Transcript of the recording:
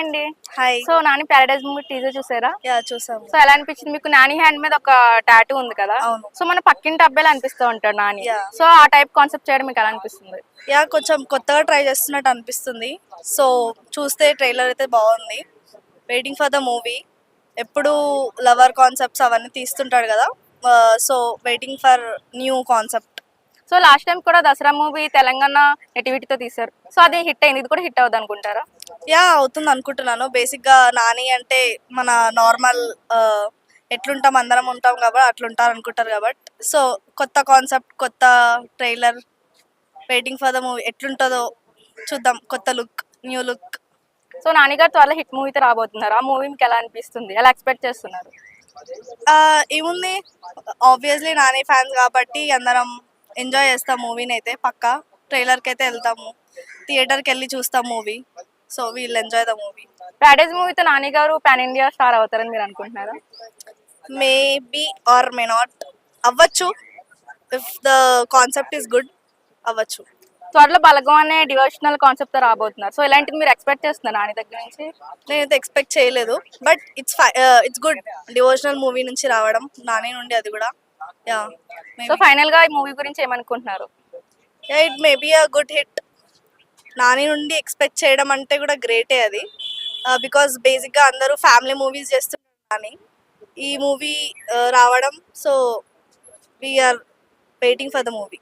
అండి. Hi. So 'Nani Paradise' movie teaser చూసారా? చూసాము. సో ఎలా అనిపించింది మీకు? నాని హ్యాండ్ మీద ఒక టాటూ ఉంది కదా. అవును. సో మన పక్కింటి అబ్బాయిలు అనిపిస్తూ ఉంటాడు నాని. యా. సో ఆ టైప్ కాన్సెప్ట్ చేయడం మీకు ఎలా అనిపిస్తుంది? కొంచెం కొత్తగా ట్రై చేస్తున్నట్టు అనిపిస్తుంది. సో చూస్తే ట్రైలర్ అయితే బాగుంది. Waiting for the movie. ఎప్పుడు లవర్ కాన్సెప్ట్స్ అవన్నీ తీస్తుంటాడు కదా. So waiting for new concept. So last time కూడా దసరా మూవీ తెలంగాణ నెటివిటీతో తీశారు. సో అది హిట్ అయింది. ఇది కూడా హిట్ అవుతుంది అనుకుంటారా? అవుతుంది అనుకుంటున్నాను. బేసిక్గా నాని అంటే మన నార్మల్ ఎట్లుంటాం అందరం ఉంటాం కాబట్టి అట్లుంటారు అనుకుంటారు కాబట్టి. సో కొత్త కాన్సెప్ట్, కొత్త trailer, waiting for the movie ఎట్లుంటుందో చూద్దాం. కొత్త look, new look. So Nani గారు త్వరలో హిట్ మూవీతో రాబోతున్నారు. ఆ మూవీ మీకు ఎలా అనిపిస్తుంది? ఎలా ఎక్స్పెక్ట్ చేస్తున్నారు? ఏముంది, ఆబ్వియస్లీ నాని ఫ్యాన్స్ కాబట్టి అందరం ఎంజాయ్ చేస్తాం మూవీని అయితే. పక్కా ట్రైలర్కి అయితే వెళ్తాము, థియేటర్కి వెళ్ళి చూస్తాం movie. So we'll enjoy the movie. Paradise మూవీతో నాని గారు పాన్ ఇండియా స్టార్ అవుతారని మీరు అనుకుంటున్నారా? Maybe or may not. అవ్వచ్చు. If the concept is good, అవ్వచ్చు. త్వరలో బలగం అనే డివోషనల్ కాన్సెప్ట్ తో రాబోతున్నారు. సో ఇలాంటిది మీరు ఎక్స్పెక్ట్ చేస్తున్నారు నాని దగ్గర నుంచి? నేనైతే ఎక్స్పెక్ట్ చేయలేదు, but it's good. Devotional movie నుంచి రావడం, నాని నుండి, అది కూడా. సో ఫైనల్ గా ఈ మూవీ గురించి ఏమనుకుంటున్నారు? It may be a good hit. Nani నుండి ఎక్స్పెక్ట్ చేయడం అంటే కూడా గ్రేటే అది. బికాస్ బేసిక్గా అందరూ ఫ్యామిలీ మూవీస్ చేస్తున్నారు కానీ ఈ మూవీ రావడం. So we are waiting for the movie.